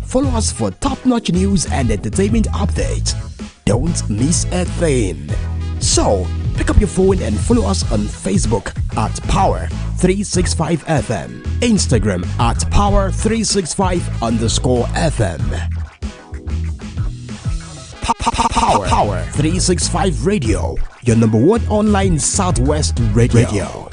Follow us for top-notch news and entertainment updates. Don't miss a thing. So, pick up your phone and follow us on Facebook at Power365FM, Instagram at Power365_FM. Power 365 Radio, your number one online Southwest radio.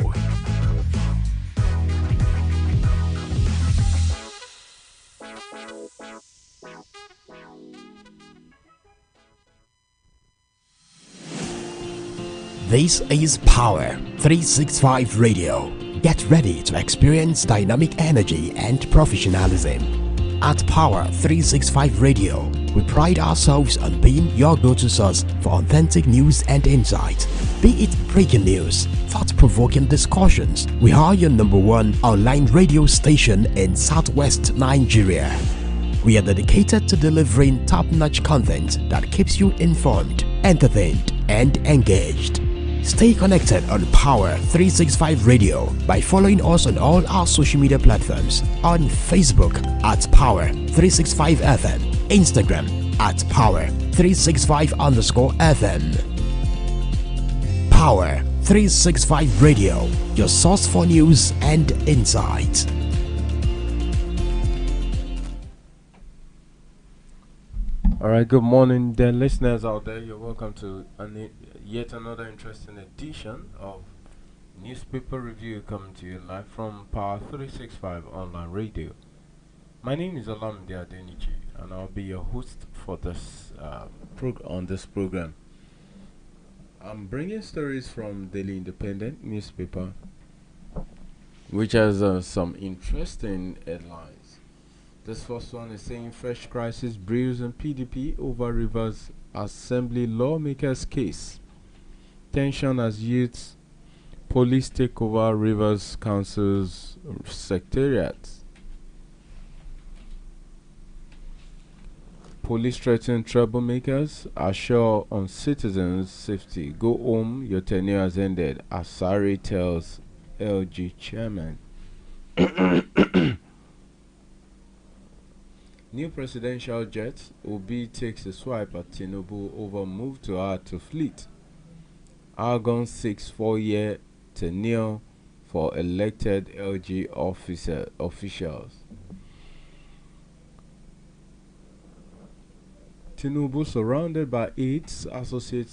This is Power 365 Radio. Get ready to experience dynamic energy and professionalism. At Power 365 Radio, we pride ourselves on being your go-to source for authentic news and insight. Be it breaking news, thought-provoking discussions, we are your number one online radio station in Southwest Nigeria. We are dedicated to delivering top-notch content that keeps you informed, entertained, and engaged. Stay connected on Power 365 Radio by following us on all our social media platforms, on Facebook at Power 365 FM, Instagram at Power 365_FM. Power 365 Radio, your source for news and insight. Alright, good morning, dear listeners out there. You're welcome to yet another interesting edition of Newspaper Review coming to you live from Power 365 Online Radio. My name is Alayande, and I'll be your host for this on this program. I'm bringing stories from Daily Independent newspaper, which has some interesting headlines. This first one is saying fresh crisis brews in PDP over Rivers Assembly lawmakers case. Tension as youths, police take over Rivers Council's secretariat. Police threaten troublemakers, assure on citizens' safety. Go home, your tenure has ended, Asari tells LG chairman. New presidential jet, Obi takes a swipe at Tinubu over move to add to fleet. Argon 6 4-year tenure for elected LG officials. Tinubu surrounded by aides, associates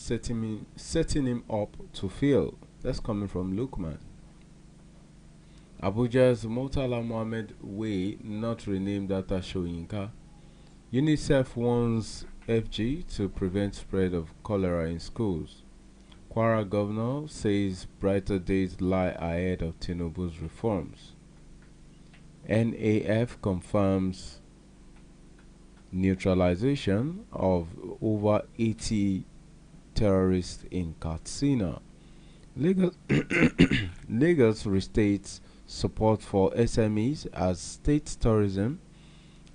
setting him up to fail. That's coming from Lukman. Abuja's Murtala Mohammed Way not renamed after Soyinka. UNICEF warns FG to prevent spread of cholera in schools. Kwara governor says brighter days lie ahead of Tinubu's reforms. NAF confirms neutralization of over 80 terrorists in Katsina. Lagos restates support for SMEs as state tourism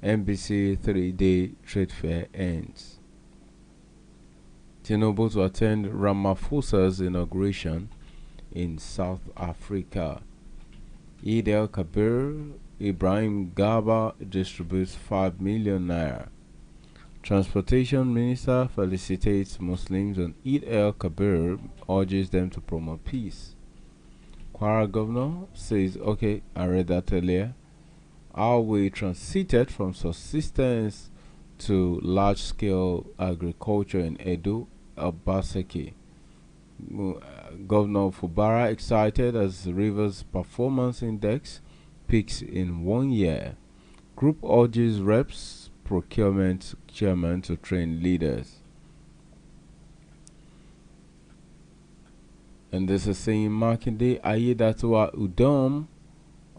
NBC 3-day trade fair ends. Tinubu to attend Ramaphosa's inauguration in South Africa. Eid el-Kabir, Ibrahim Gaba distributes 5 million naira. Transportation Minister felicitates Muslims on Eid el-Kabir, urges them to promote peace. Kwara Governor says, okay, I read that earlier. How we transited from subsistence to large-scale agriculture in Edo, Obaseki. Governor Fubara excited as Rivers Performance Index peaks in 1 year. Group urges reps, procurement chairman to train leaders. And this is saying Makinde Ayedatiwa Udom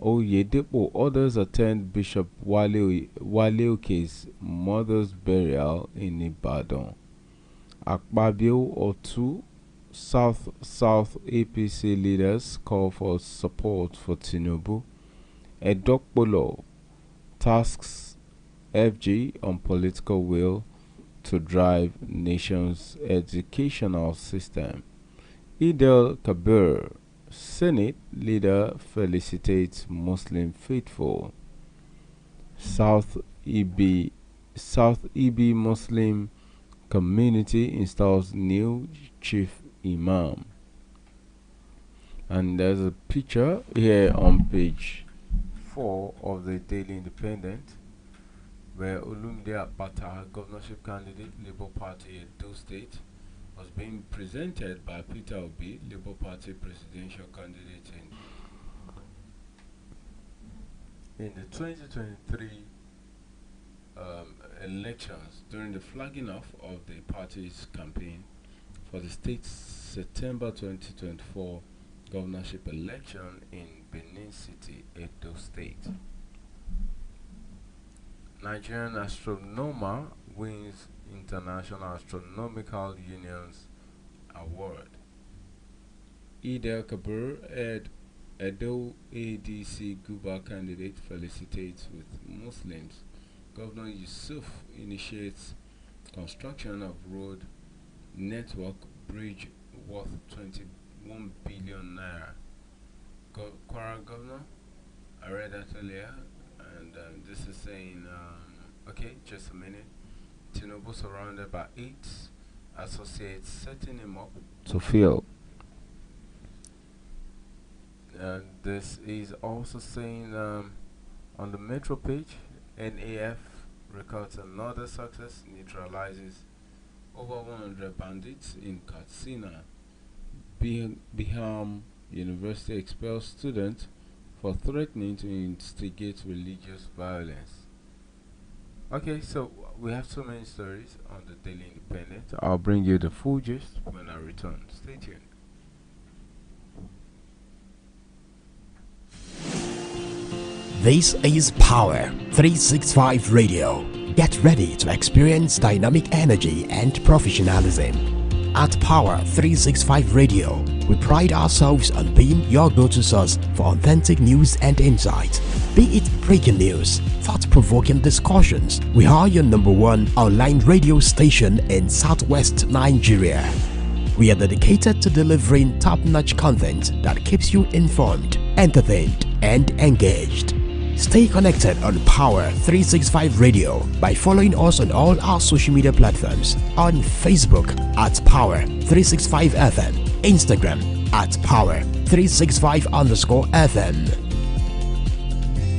Oyedepo. Others attend Bishop Wale Oke's mother's burial in Ibadan. Akpabio Otu South APC leaders call for support for Tinubu. Edokpolo tasks FG on political will to drive nation's educational system. Eid el-Kabir, Senate leader felicitates Muslim faithful. South South Ibi Muslim community installs new chief imam. And there's a picture here on page 4 of the Daily Independent, where Olumide Apata, governorship candidate, Labour Party, Edo State, was being presented by Peter Obi, Labour Party presidential candidate in the 2023 elections, during the flagging off of the party's campaign for the state's September 2024 governorship election in Benin City, Edo State. Nigerian astronomer wins International Astronomical Union's award. Kabir, Edo ADC Guba candidate, felicitates with Muslims. Governor Yusuf initiates construction of road network bridge worth 21 billion naira. Kwara governor, I read that earlier, and this is saying, okay, just a minute. Tinubu surrounded by 8 associates, setting him up to fail. This is also saying on the Metro page, NAF records another success, neutralizes over 100 bandits in Katsina. Biham University expels students for threatening to instigate religious violence. Okay, so we have so many stories on the Daily Independent. I'll bring you the full gist when I return. Stay tuned. This is Power 365 Radio. Get ready to experience dynamic energy and professionalism. At Power 365 Radio, we pride ourselves on being your go-to source for authentic news and insight. Be it breaking news, thought-provoking discussions, we are your #1 online radio station in Southwest Nigeria. We are dedicated to delivering top-notch content that keeps you informed, entertained, and engaged. Stay connected on Power 365 Radio by following us on all our social media platforms. On Facebook at Power 365 FM, Instagram at Power 365_FM.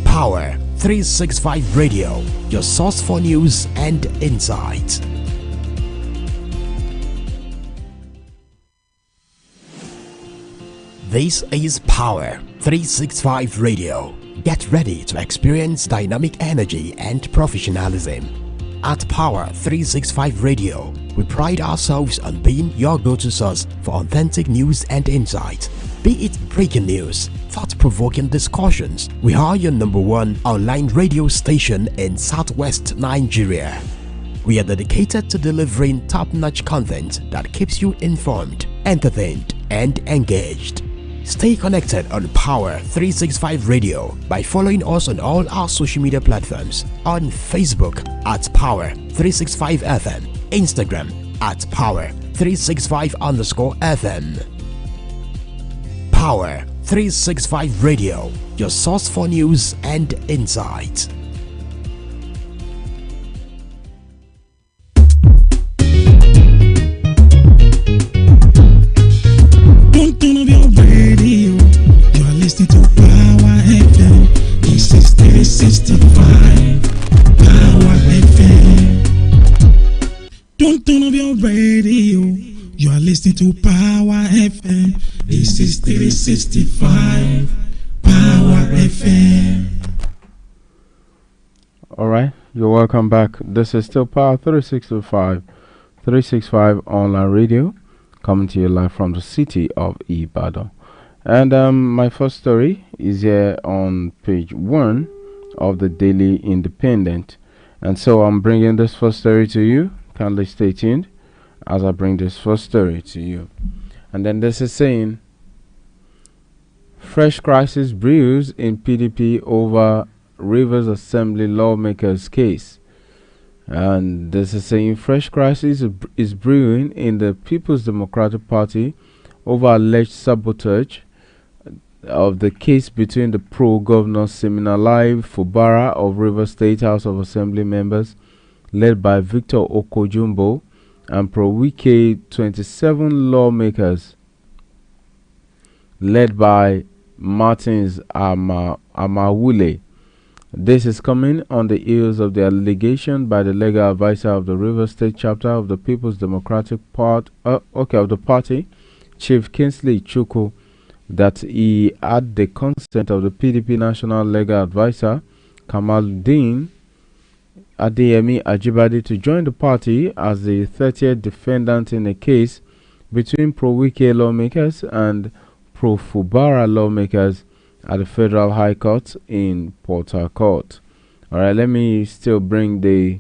Power 365 Radio, your source for news and insight. This is Power 365 Radio. Get ready to experience dynamic energy and professionalism. At Power 365 Radio, we pride ourselves on being your go-to source for authentic news and insight. Be it breaking news, thought-provoking discussions, we are your #1 online radio station in Southwest Nigeria. We are dedicated to delivering top-notch content that keeps you informed, entertained, and engaged. Stay connected on Power 365 Radio by following us on all our social media platforms. On Facebook at Power 365 FM, Instagram at Power 365_FM. Power 365 Radio, your source for news and insight. Don't turn off your radio. You are listening to Power FM. This is 365 Power FM. Don't turn off your radio. You are listening to Power FM. This is 365 Power FM. Alright, you're welcome back. This is still Power 365 online radio, coming to you live from the city of Ibadan. And my first story is here on page 1 of the Daily Independent. And so I'm bringing this first story to you. Kindly stay tuned as I bring this first story to you. And then this is saying, fresh crisis brews in PDP over Rivers Assembly lawmakers case. And this is saying fresh crisis is brewing in the People's Democratic Party over alleged sabotage of the case between the pro-governor Siminalayi Fubara of Rivers State House of Assembly members led by Victor Okojumbo, and pro-Wike 27 lawmakers, led by Martins Amawule. This is coming on the heels of the allegation by the legal advisor of the Rivers State chapter of the People's Democratic of the party, Chief Kingsley Chukwu, that he had the consent of the PDP National Legal Advisor, Kamaluddin Adeyemi Ajibade, to join the party as the 30th defendant in a case between pro-Wike lawmakers and pro-Fubara lawmakers at the Federal High Court in Port Harcourt. Alright, let me bring the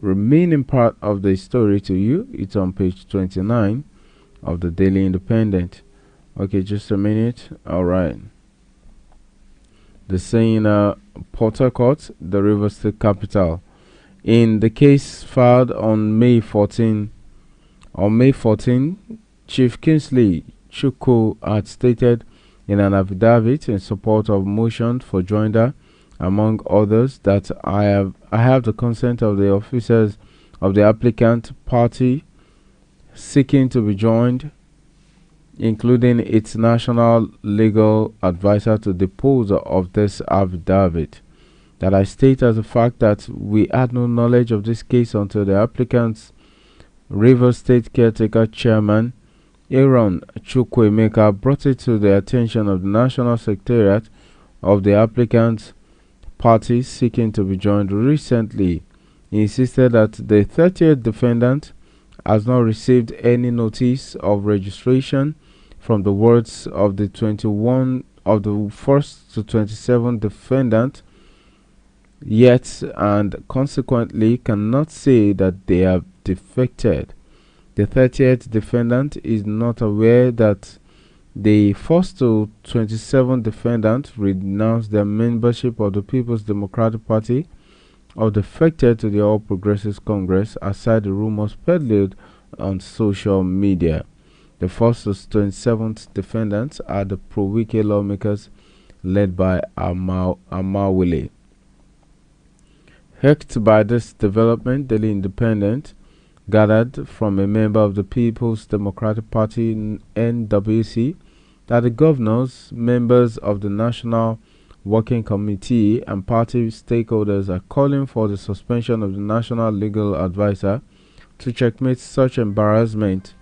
remaining part of the story to you. It's on page 29 of the Daily Independent. Okay, just a minute. Alright. The saying Port Harcourt, the Rivers State capital. In the case filed on May 14, Chief Kingsley Chukwu had stated in an affidavit in support of motion for joinder, among others, that I have the consent of the officers of the applicant party seeking to be joined, including its national legal advisor, to depose of this affidavit. That I state as a fact that we had no knowledge of this case until the applicant's Rivers State caretaker chairman, Aaron Chukwuemeka, brought it to the attention of the National Secretariat of the applicant's party seeking to be joined recently. He insisted that the 30th defendant has not received any notice of registration from the words of the 21 of the first to 27 defendant yet, and consequently cannot say that they have defected. The 30th defendant is not aware that the first to 27 defendants renounced their membership of the People's Democratic Party or defected to the All Progressives Congress, aside the rumors peddled on social media. The first to 27th defendants are the pro-Wike lawmakers led by Amawule. Irked by this development, Daily Independent gathered from a member of the People's Democratic Party NWC that the governors, members of the National Working Committee, and party stakeholders are calling for the suspension of the National Legal Advisor to checkmate such embarrassment.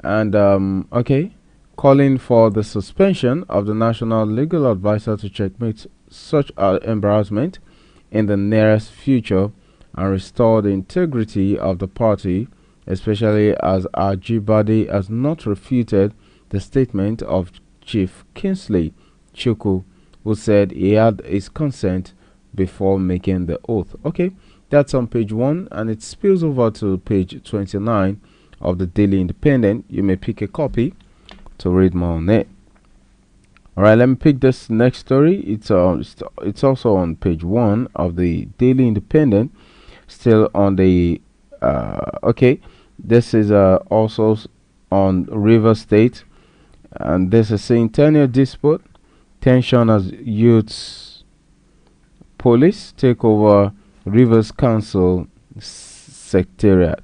And calling for the suspension of the National Legal Advisor to checkmate such embarrassment in the nearest future and restore the integrity of the party, especially as Ajibade has not refuted the statement of Chief Kingsley Chukwu, who said he had his consent before making the oath. Okay, that's on page 1, and it spills over to page 29 of the Daily Independent. You may pick a copy to read more on it. Alright, let me pick this next story. It's also on page 1 of the Daily Independent, still on the this is also on River State, and this is saying tenure dispute, tension as youths police take over Rivers Council Secretariat.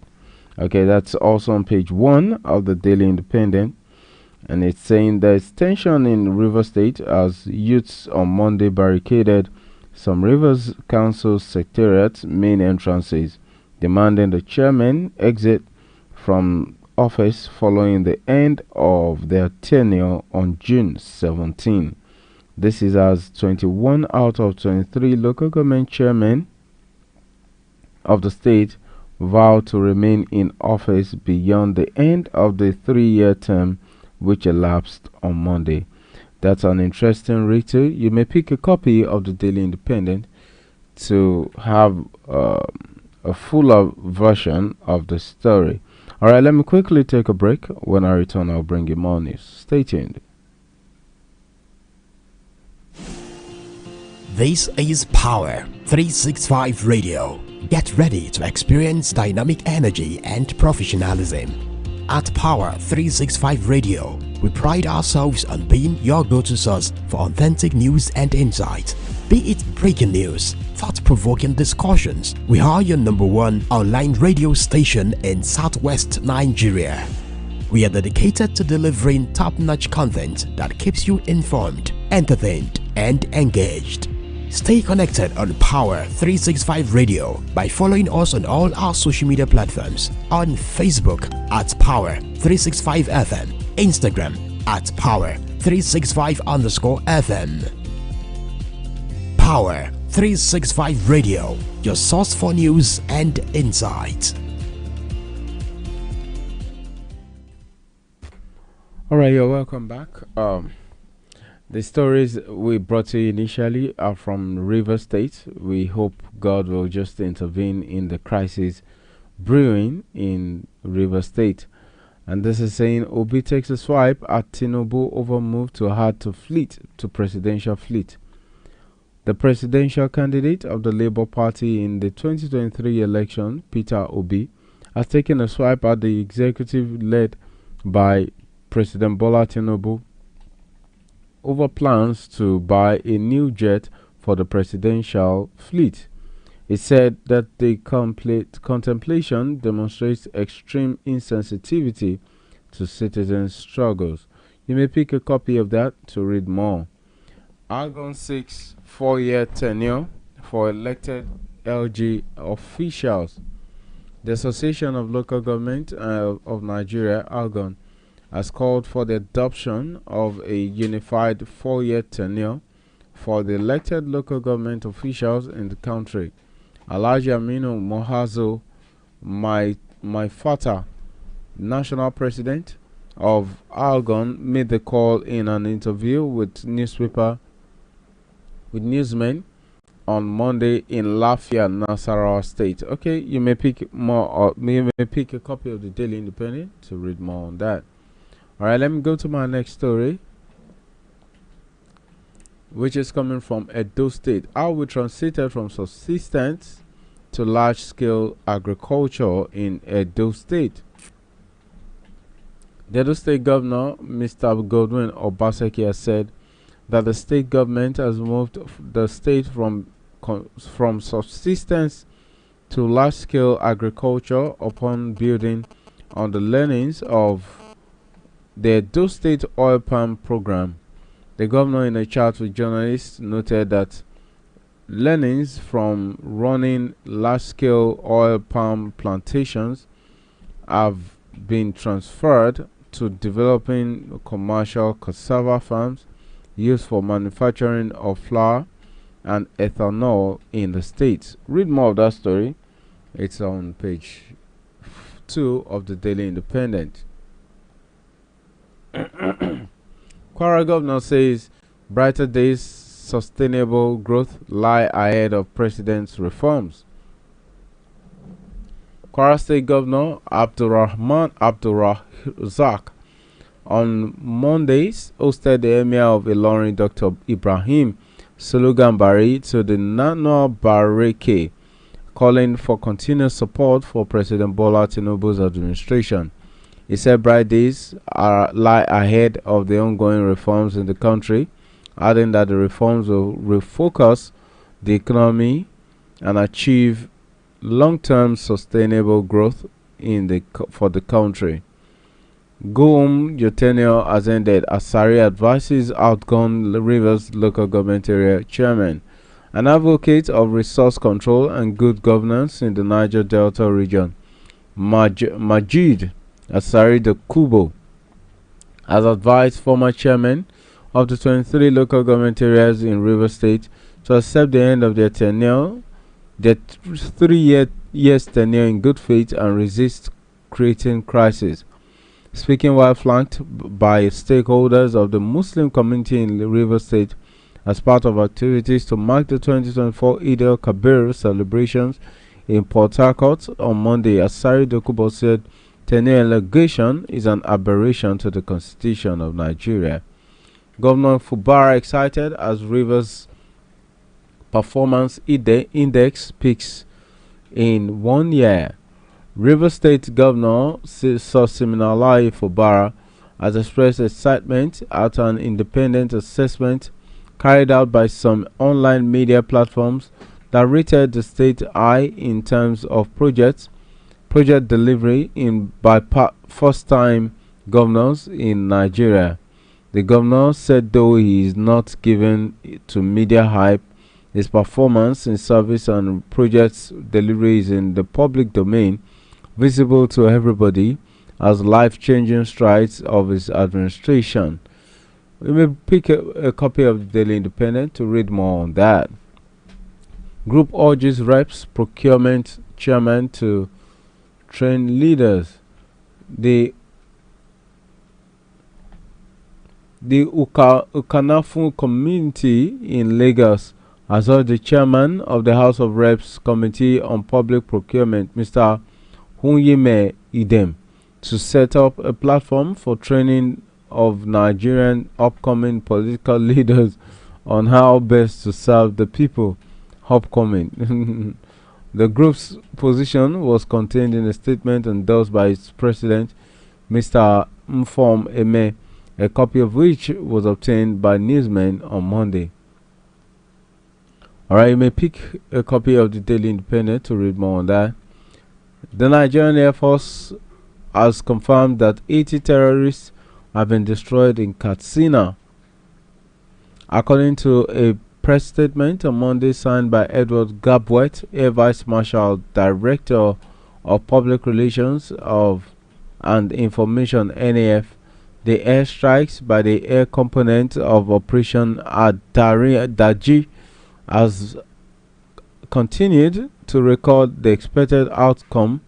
Okay, that's also on page 1 of the Daily Independent, and it's saying there's tension in River State as youths on Monday barricaded some Rivers Council Secretariat main entrances, demanding the chairman exit from office following the end of their tenure on June 17. This is as 21 out of 23 local government chairmen of the state vowed to remain in office beyond the end of the 3-year term, which elapsed on Monday. That's an interesting read too. You may pick a copy of the Daily Independent to have a fuller version of the story. Alright, let me quickly take a break. When I return, I'll bring you more news. Stay tuned. This is Power 365 Radio. Get ready to experience dynamic energy and professionalism. At Power 365 Radio, we pride ourselves on being your go-to source for authentic news and insight. Be it breaking news, thought-provoking discussions, we are your number one online radio station in Southwest Nigeria. We are dedicated to delivering top-notch content that keeps you informed, entertained, and engaged. Stay connected on Power 365 Radio by following us on all our social media platforms, on Facebook at Power 365 FM, Instagram at Power 365_FM. Power 365 Radio, your source for news and insight. Alright, you're welcome back. The stories we brought to you initially are from River State. We hope God will just intervene in the crisis brewing in River State. And this is saying Obi takes a swipe at Tinubu over move to hard to fleet to presidential fleet. The presidential candidate of the Labour Party in the 2023 election, Peter Obi, has taken a swipe at the executive led by President Bola Tinubu over plans to buy a new jet for the presidential fleet. It said that the contemplation demonstrates extreme insensitivity to citizens' struggles. You may pick a copy of that to read more. Argon 6 4-year tenure for elected LG officials. The Association of Local Government of Nigeria, Argon, has called for the adoption of a unified 4-year tenure for the elected local government officials in the country. Alhaji Aminu Mohazo Maifata, national president of Argon, made the call in an interview with newsmen on Monday in Lafia, Nasarawa State. Okay, you may pick more, or you may pick a copy of the Daily Independent to read more on that. Alright, let me go to my next story, which is coming from Edo State. How we transited from subsistence to large-scale agriculture in Edo State. The Edo State Governor, Mr. Godwin Obaseki, has said that the state government has moved the state from subsistence to large-scale agriculture upon building on the learnings of the Edo State Oil Palm Program. The governor, in a chat with journalists, noted that learnings from running large-scale oil palm plantations have been transferred to developing commercial cassava farms used for manufacturing of flour and ethanol in the states. Read more of that story. It's on page 2 of the Daily Independent. Kwara governor says brighter days, sustainable growth lie ahead of president's reforms. Kwara State Governor Abdurrahman Abdurrazak on Mondays hosted the Emir of Ilorin, Dr. Ibrahim Sulugambari, to the Nano Bareke, calling for continuous support for President Bola Tinubu's administration. He said bright days lie ahead of the ongoing reforms in the country, adding that the reforms will refocus the economy and achieve long-term sustainable growth for the country. Go home, your tenure has ended, Asari advises outgone Rivers Local Government Area Chairman. An advocate of resource control and good governance in the Niger Delta region, Majid Asari de Kubo, has advised former chairmen of the 23 local government areas in River State to accept the end of their tenure, their 3 years tenure in good faith, and resist creating crisis. Speaking while flanked by stakeholders of the Muslim community in River State as part of activities to mark the 2024 Eid al-Kabir celebrations in Port Harcourt on Monday, Asari Dokubo said tenure elongation is an aberration to the Constitution of Nigeria. Governor Fubara excited as Rivers Performance Index peaks in 1 year. River State Governor Siminalayi Fubara has expressed excitement at an independent assessment carried out by some online media platforms that rated the state high in terms of project delivery by first-time governors in Nigeria. The governor said though he is not given to media hype, his performance in service and project delivery is in the public domain, visible to everybody as life-changing strides of his administration. We may pick a copy of the Daily Independent to read more on that. Group urges reps procurement chairman to train leaders. The Ukanafu community in Lagos has urged the chairman of the House of Reps Committee on Public Procurement, Mr. Hunyime Idem, to set up a platform for training of Nigerian upcoming political leaders on how best to serve the people. Upcoming. The group's position was contained in a statement endorsed by its president, Mr. Mfom Eme, a copy of which was obtained by newsmen on Monday. Alright, you may pick a copy of the Daily Independent to read more on that. The Nigerian Air Force has confirmed that 80 terrorists have been destroyed in Katsina. According to a press statement on Monday signed by Edward Gabwet, Air Vice Marshal Director of Public Relations and Information NAF, the airstrikes by the air component of Operation Daji has continued to record the expected outcome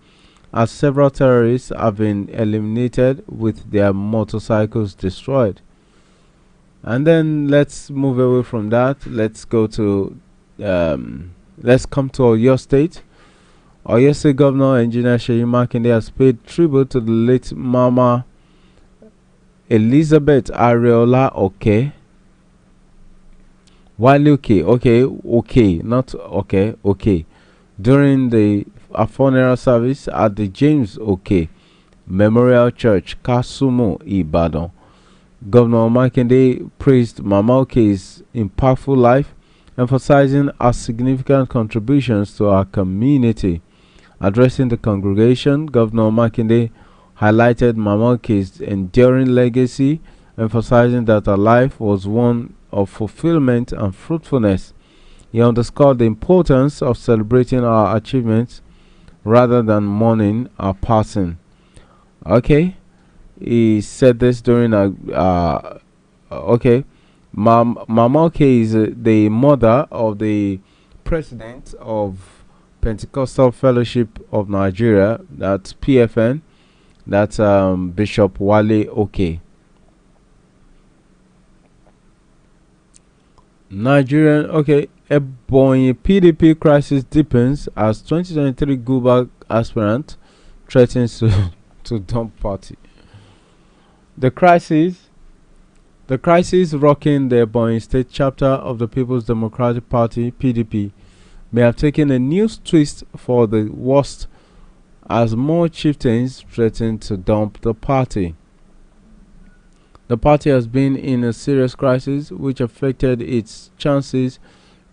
as several terrorists have been eliminated with their motorcycles destroyed. And then let's move away from that. Let's come to Oyo State. Oyo State Governor Engineer Seyi Makinde has paid tribute to the late Mama Elizabeth Areola Oke. During a funeral service at the James Oke Memorial Church, Kasumu, Ibadan. Governor Makinde praised Mama Oke's impactful life, emphasizing her significant contributions to our community. Addressing the congregation, Governor Makinde highlighted Mama Oke's enduring legacy, emphasizing that her life was one of fulfillment and fruitfulness. He underscored the importance of celebrating our achievements rather than mourning our passing. Okay. He said this during Mama Oke is the mother of the president of Pentecostal Fellowship of Nigeria, that's PFN, that's Bishop Wale Oke. Ebonyi PDP crisis deepens as 2023 Guba aspirant threatens to dump party. The crisis rocking the Ebonyi State chapter of the People's Democratic Party (PDP) may have taken a new twist for the worst as more chieftains threaten to dump the party. The party has been in a serious crisis which affected its chances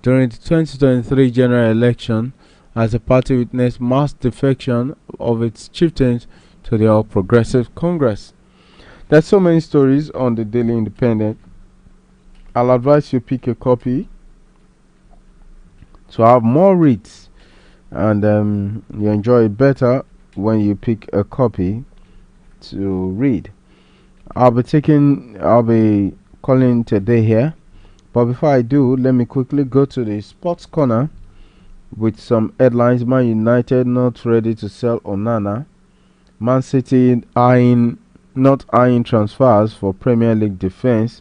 during the 2023 general election, as the party witnessed mass defection of its chieftains to the All Progressive Congress. There's so many stories on the Daily Independent. I'll advise you pick a copy to have more reads, and you enjoy it better when you pick a copy to read. I'll be calling today here, but before I do, let me quickly go to the sports corner with some headlines. Man United not ready to sell Onana. Man City not eyeing transfers for Premier League defense.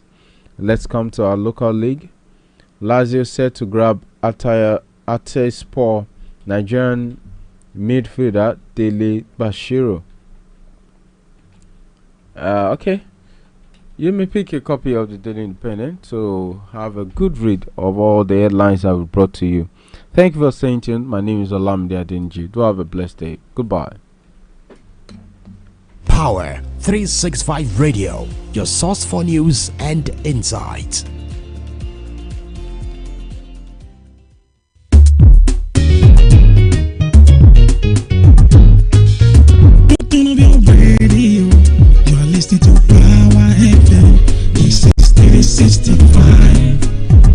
Let's come to our local league. Lazio set to grab Atayspor Nigerian midfielder Dele Bashiru. Okay. You may pick a copy of the Daily Independent to have a good read of all the headlines I have brought to you. Thank you for staying tuned. My name is Olamide Adenji. Do have a blessed day. Goodbye. Power 365 Radio, your source for news and insights. Turn up your radio. You are listening to Power FM. This is 365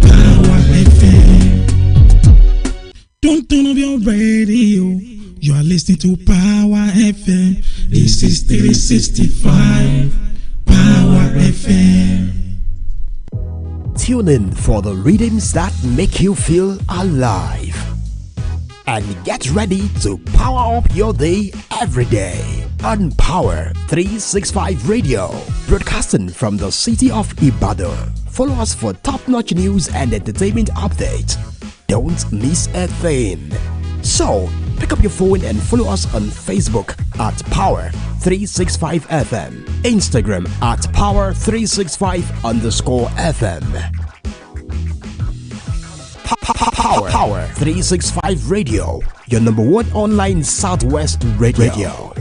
Power FM. Don't turn up your radio. You are listening to Power FM. This is 365 Power FM. Tune in for the rhythms that make you feel alive. And get ready to power up your day every day on Power 365 Radio, broadcasting from the city of Ibadan. Follow us for top-notch news and entertainment updates. Don't miss a thing. So, pick up your phone and follow us on Facebook at Power 365 FM, Instagram at Power365_FM. Power 365 Radio, your number one online Southwest radio.